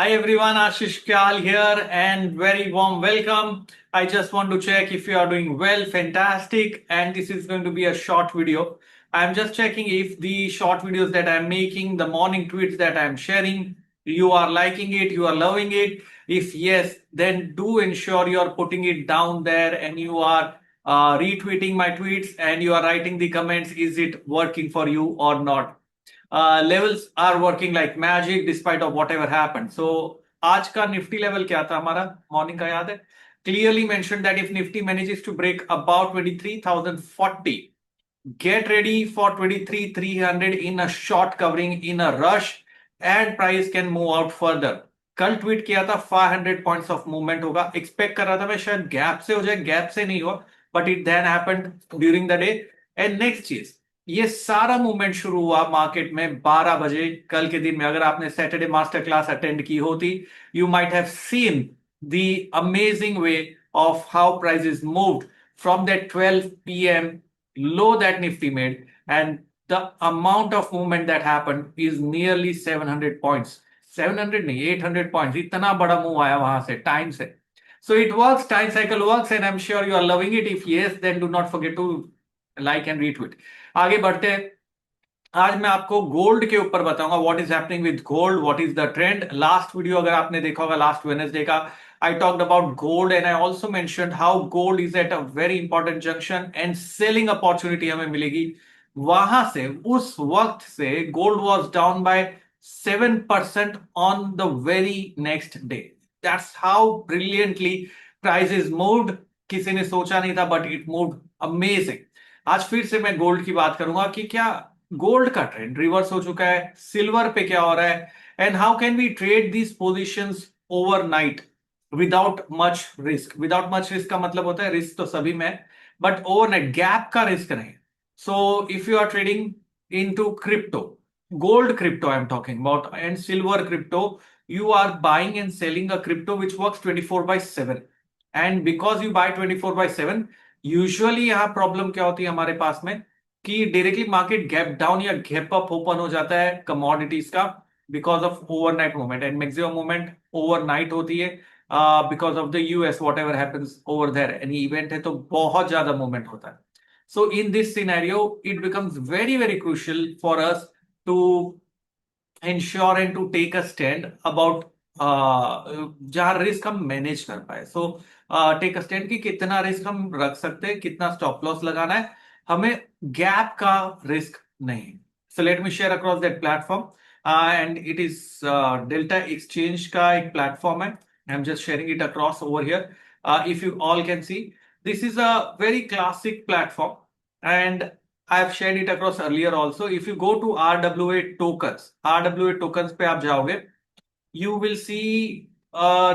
Hi everyone, Ashish Kyal here and very warm welcome. I just want to check if you are doing well, fantastic. And this is going to be a short video. I'm just checking if the short videos that I'm making, the morning tweets that I'm sharing, you are liking it, you are loving it. If yes, then do ensure you are putting it down there and you are retweeting my tweets and you are writing the comments. Is it working for you or not? Levels are working like magic despite of whatever happened. So आज का Nifty level क्या था हमारा morning का याद है clearly mentioned that if Nifty manages to break about 23,040, get ready for 23,300 in a short covering in a rush and price can move out further. कल tweet किया था 500 पॉइंट्स ऑफ मूवमेंट होगा, एक्सपेक्ट कर रहा था मैं शायद गैप से हो जाए, गैप से नहीं हुआ but it then happened during the day. And next चीज, ये सारा मूवमेंट शुरू हुआ मार्केट में 12 बजे कल के दिन में. अगर आपने सैटरडे मास्टर क्लास अटेंड की होती, you might have seen the amazing way of how prices moved from that 12 p.m. low that Nifty made, and the amount of movement that happened is nearly 700 points. 700 नहीं, 800 points. इतना बड़ा move आया वहां से time से. So it works, time cycle works, and I'm sure you are loving it. If yes, then do not forget to like and retweet. आगे बढ़ते हैं. आज मैं आपको गोल्ड के ऊपर बताऊंगा what is happening with gold, what is the trend. Last video अगर आपने देखा होगा लास्ट वेडनेसडे का, I talked about gold and I also mentioned how gold is at a very important junction and selling opportunity हमें मिलेगी. वहां से उस वक्त से gold was down by 7% on the very next day. That's how brilliantly prices moved. किसी ने सोचा नहीं था but it moved amazing. आज फिर से मैं गोल्ड की बात करूंगा कि क्या गोल्ड का ट्रेंड रिवर्स हो चुका है, सिल्वर पे क्या हो रहा है, and how can we trade these positions overnight without much risk. Without much risk का मतलब होता है रिस्क तो सभी में, बट ओवरनाइट गैप का रिस्क नहीं. So if you are trading into crypto, gold crypto I'm talking about, and silver crypto, you are buying and selling a crypto which works 24 by 7. And because you buy 24 by 7, usually यहाँ problem क्या होती है हमारे पास में कि directly market gap down या gap up open हो जाता है कमोडिटीज का because of overnight movement, and maximum movement overnight होती है because of the US whatever happens over there. Any event है तो बहुत ज्यादा मूवमेंट होता है. So in this scenario it becomes very very crucial for us to ensure and to take a stand about जहां risk हम manage कर पाए. सो टेक अ स्टैंड कि कितना रिस्क हम रख सकते हैं, कितना स्टॉप लॉस लगाना है, हमें गैप का रिस्क नहीं. So let me share across that platform, and it is delta exchange का एक प्लेटफॉर्म है. आई am just sharing it across over here. If you all can see, this is a very classic platform and I've shared it across earlier also. If you go to RWA tokens पे आप जाओगे, you will see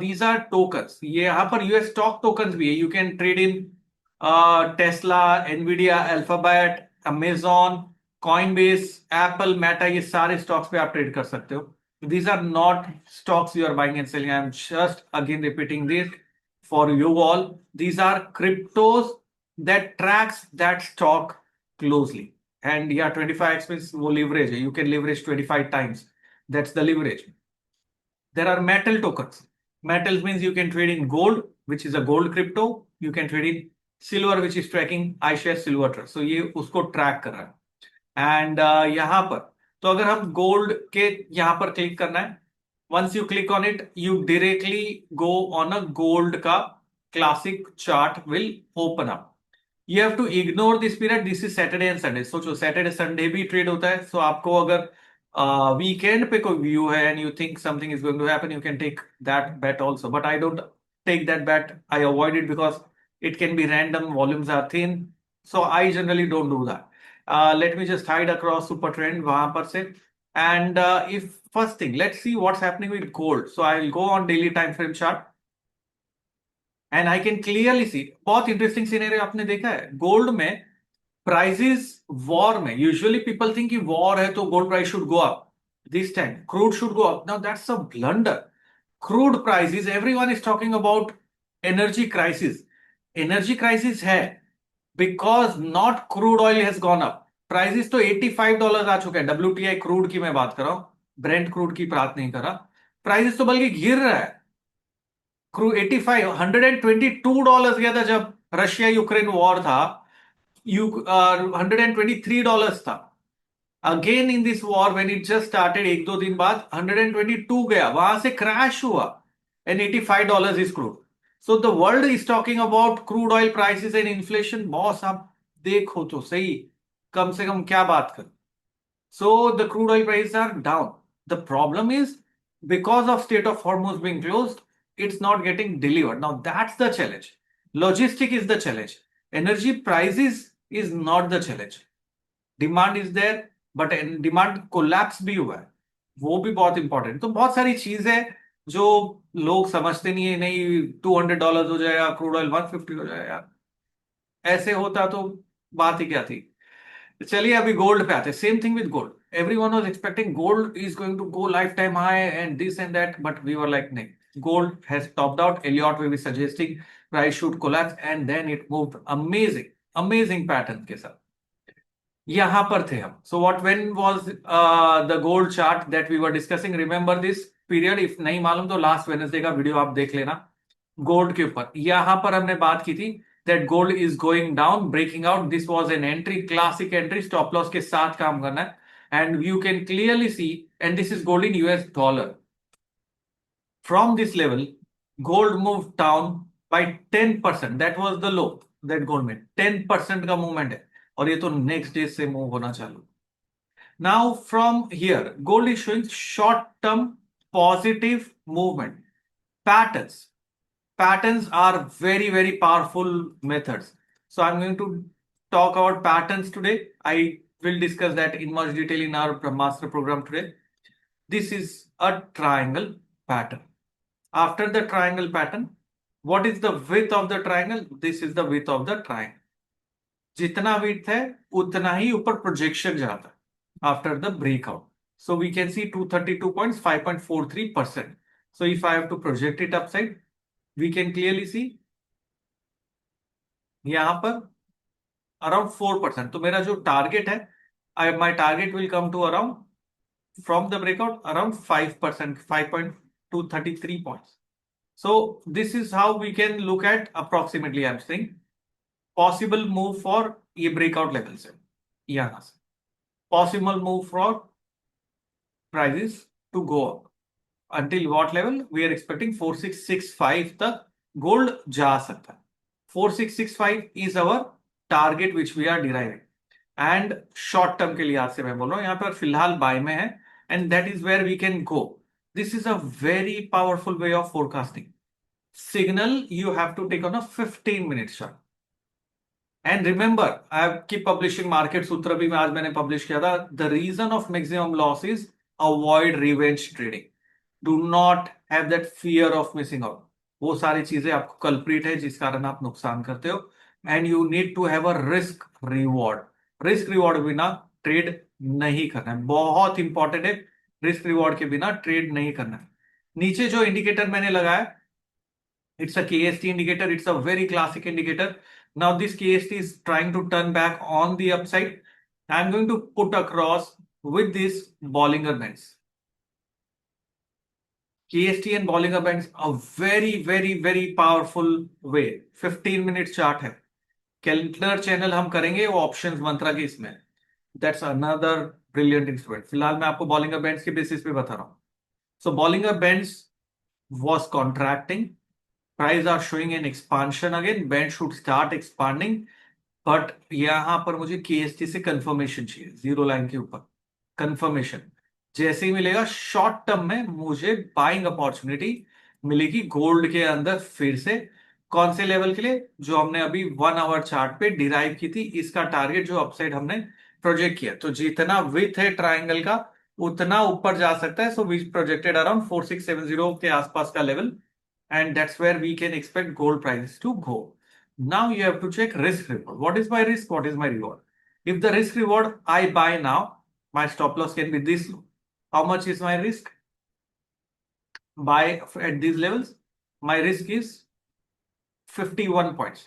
these are tokens. ये यहाँ पर US stock tokens भी है. You can trade in Tesla, Nvidia, Alphabet, Amazon, Coinbase, Apple, Meta. ये सारे stocks पे आप trade कर सकते हो. These are not stocks you are buying and selling. I'm just again repeating this for you all. These are cryptos that tracks that stock closely. And yeah, 25x means वो leverage है. You can leverage 25 times. That's the leverage. There are metal tokens. Metals means you can trade in gold, which is a gold crypto. You can trade in silver, which is tracking iShares Silver Trust. So ये उसको track कर रहा है. And यहाँ पर तो अगर हम गोल्ड के यहाँ पर क्लिक करना है, once you click on it, you directly go on a gold का classic chart will open up. You have to ignore this period. This is Saturday and Sunday. सोचो सैटरडे संडे भी trade होता है. सो आपको अगर weekend पे कोई view है and you think something is going to happen, you can take that bet also. But I don't take that bet. I avoid it because it can be random. Volumes are thin, so I generally don't do that. Let me just hide across super trend वहां पर से. And if first thing, let's see what's happening with gold. So I'll go on daily time frame chart. And I can clearly see, बहुत interesting scenario आपने देखा है gold में. Prices war में, usually people think कि war है तो gold price should go up. This time crude should go up. Now that's a blunder. Crude prices, everyone is talking about energy crisis. Energy crisis है because not crude oil has gone up. Prices तो $85 आ चुका है. WTI crude की मैं बात कर रहा हूं, ब्रेंट क्रूड की बात नहीं कर रहा. प्राइसेस तो बल्कि गिर रहा है। क्रू 85 $122 गया था जब रशिया यूक्रेन वॉर था। $123 था। Again in this war when it just started, एक दो दिन बाद 122 गया, वहां से क्रैश हुआ and $85 is crude. So the world is talking about crude oil prices and inflation. Boss आप देखो तो सही, कम से कम क्या बात कर। So the crude oil prices are down. The problem is because of Strait of Hormuz being closed, it's not getting delivered. Now that's the challenge. Logistic is the challenge. Energy prices is not the challenge. Demand is there, but demand collapse भी हुआ है, वो भी बहुत important. तो बहुत सारी चीज है जो लोग समझते नहीं है। नहीं $200 हो जाएगा, क्रूड ऑयल 150 हो जाएगा, ऐसे होता तो बात ही क्या थी। चलिए अभी गोल्ड पे आते हैं। Same thing with gold, everyone was expecting gold is going to go lifetime high and this and that, but we were like नहीं, gold has topped out. Elliott wave be suggesting price should collapse and then it moved amazing amazing pattern के साथ। यहां पर थे हम। So what when was the gold chart that we were discussing, remember this period, if नहीं मालूम तो last Wednesday का वीडियो आप देख लेना। गोल्ड के ऊपर यहां पर हमने बात की थी that gold is going down, breaking out. This was an entry, classic entry, stop loss के साथ काम करना है। And you can clearly see, and this is gold in US dollar. From this level, gold moved down by 10%. That was the low that gold made. 10% का movement है और ये तो नेक्स्ट डे से मूव होना चालू। Now from here, gold is showing short-term positive movement patterns. Patterns are very powerful methods. So I'm going to talk about patterns today. I will discuss that in much detail in our master program today. This is a triangle pattern. After the triangle pattern, what is the width of the triangle? This is the width of the triangle. जितना width है उतना ही ऊपर projection जाता है after the breakout. So we can see 232 points, 5.43%. So if I have to project it upside, we can clearly see यहां पर around 4%। तो मेरा जो टारगेट है, my target will come to around from the breakout around 5%, 5.233 points. So this is how we can look at approximately I am saying possible move for ये breakout level से, यहां से possible move for prices to go up until what level we are expecting 4665 तक gold जा सकता है। 4665 is our target which we are deriving, and short term के लिहाज से मैं बोल रहा हूं, यहां पर फिलहाल बाय में है and that is where we can go. This is a very powerful way of forecasting. Signal you have to take on a 15-minute chart. And remember, I keep publishing market सूत्र भी आज मैंने publish किया था। The reason of maximum loss is avoid revenge trading. Do not have that fear of missing out. वो सारी चीजें आपको कल्प्रिट है जिस कारण आप नुकसान करते हो। And you need to have a risk reward. Risk reward बिना ट्रेड नहीं करना है, बहुत इंपॉर्टेंट है। रिस्क रिवॉर्ड के बिना ट्रेड नहीं करना है। नीचे जो इंडिकेटर मैंने लगाया, it's a KST indicator. It's a very classic indicator. Now this KST is trying to turn back on the upside. I'm going to put across with this Bollinger Bands. KST and Bollinger Bands, a very powerful way. 15 minute chart है। Calendar channel हम करेंगे वो options मंत्रा के इसमें। That's another brilliant instrument. फिलहाल मैं आपको Bollinger bands के बेसिस पे बता रहा हूं। So Bollinger bands was contracting, price are showing an expansion again, band should start expanding, but यहां पर मुझे KST से कंफर्मेशन चाहिए, जीरो लाइन के ऊपर कंफर्मेशन जैसे ही मिलेगा शॉर्ट टर्म में मुझे बाइंग अपॉर्चुनिटी मिलेगी गोल्ड के अंदर फिर से। कौन से लेवल के लिए? जो हमने अभी 1 आवर चार्ट पे डिराइव की थी, इसका टारगेट जो अपसाइड हमने प्रोजेक्ट किया। तो जितना विथ है ट्राइंगल का उतना ऊपर जा सकता है। सो वी प्रोजेक्टेड अराउंड 4670 के आसपास का level, and that's where we can expect gold prices to go. Now you have to check risk reward. What is my risk, what is my reward? If the risk reward I buy now, my stop loss can be this low. How much is my risk? Buy at these levels, my risk is 51 points.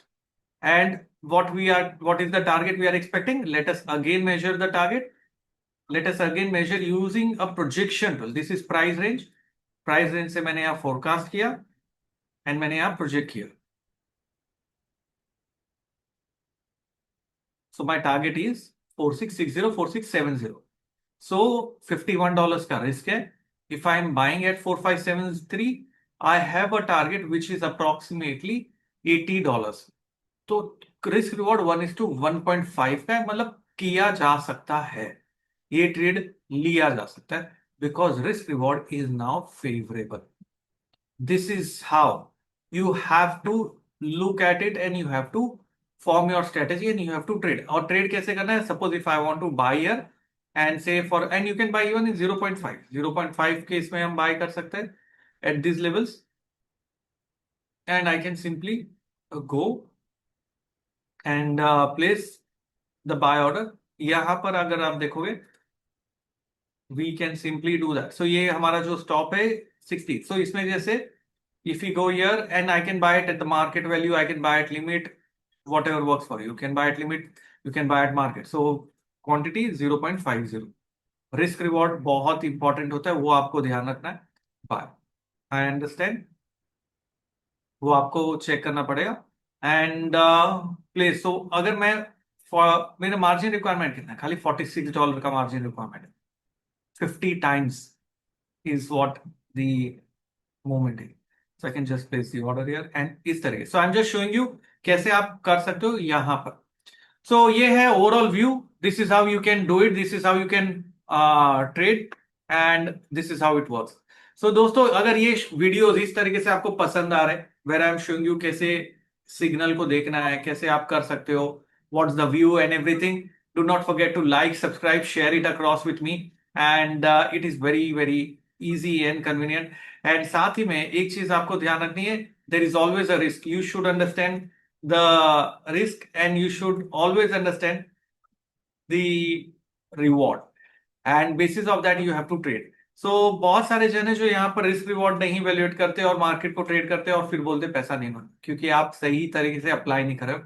And what is the target we are expecting? Let us again measure the target. Let us again measure using a projection tool. This is price range. Price range से मैंने यहाँ forecast किया and मैंने यहाँ project किया. सो my target is 4660 4670. सो $51 का risk है. If I am buying eight 4573, I have a target which is approximately $80. तो रिस्क रिवॉर्ड 1:1.5 का है, मतलब किया जा सकता है, ये ट्रेड लिया जा सकता है, because risk reward is now favourable. This is how you have to look at it and you have to form your strategy and you have to trade. और trade कैसे करना है? Suppose if I want to buy here and say for, and you can buy even in 0.5 के इसमें हम buy कर सकते हैं at these levels, and I can simply go and place the buy order. यहाँ पर अगर आप देखोगे we can simply do that. So ये हमारा जो stop है 60. So इसमें जैसे if you go here and I can buy it at the market value, I can buy at limit, whatever works for you. You can buy at limit, you can buy at market. So quantity 0.50. Risk reward बहुत important होता है, वो आपको ध्यान रखना है. Bye, I understand, वो आपको चेक करना पड़ेगा. एंड प्लीज, सो अगर मैं मेरा मार्जिन रिक्वायरमेंट कितना है? खाली $46 का मार्जिन रिक्वायरमेंट है. 50 times is what the movement है. So I can just place the order here and इस तरीके. So I am just showing you कैसे आप कर सकते हो यहां पर. सो ये है overall view. This is how you can do it, this is how you can trade and this is how it works. So दोस्तों, अगर ये वीडियोस इस तरीके से आपको पसंद आ रहे हैं, where I am showing you कैसे सिग्नल को देखना है, कैसे आप कर सकते हो, what's the view and everything, do not forget to like, subscribe, share it across with me. And it is very very easy and convenient. एंड साथ ही में एक चीज आपको ध्यान रखनी है, there is always a risk. You should understand the risk and you should always understand the reward, and basis of that you have to trade. So बहुत सारे जन है जो यहाँ पर रिस्क रिवॉर्ड नहीं वैल्यूएट करते और मार्केट को ट्रेड करते हैं और फिर बोलते पैसा नहीं बना, क्योंकि आप सही तरीके से अप्लाई नहीं कर रहे हो.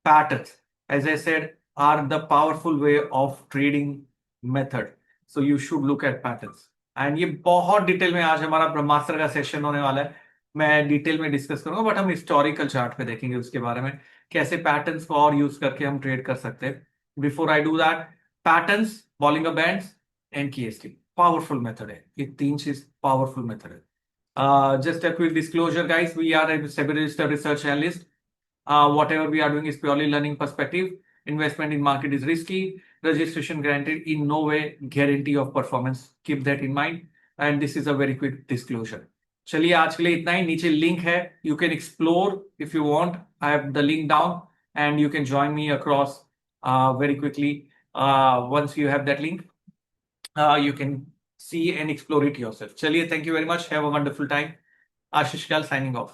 Patterns, as I said, are the powerful way of trading method. So you should look at patterns. And ये बहुत डिटेल में आज हमारा ब्रह्मास्त्र का सेशन होने वाला है. मैं डिटेल में डिस्कस करूंगा, बट हम हिस्टोरिकल चार्ट पे देखेंगे उसके बारे में, कैसे पैटर्न्स को और यूज करके हम ट्रेड कर सकते हैं. Before I do that, patterns, Bollinger bands and KST powerful method है. ये तीन चीज पावरफुल मेथड है. Just a quick disclosure, guys. We are a SEBI registered research analyst. Whatever we are doing is purely learning perspective. Investment in market is risky. Registration granted in no way guarantee of performance. Keep that in mind. And this is a very quick disclosure. चलिए, आज के लिए इतना ही. नीचे link है, you can explore if you want. I have the link down and you can join me across very quickly. Once you have that link, you can see and explore it yourself. चलिए, thank you very much. Have a wonderful time. Ashish Kal signing off.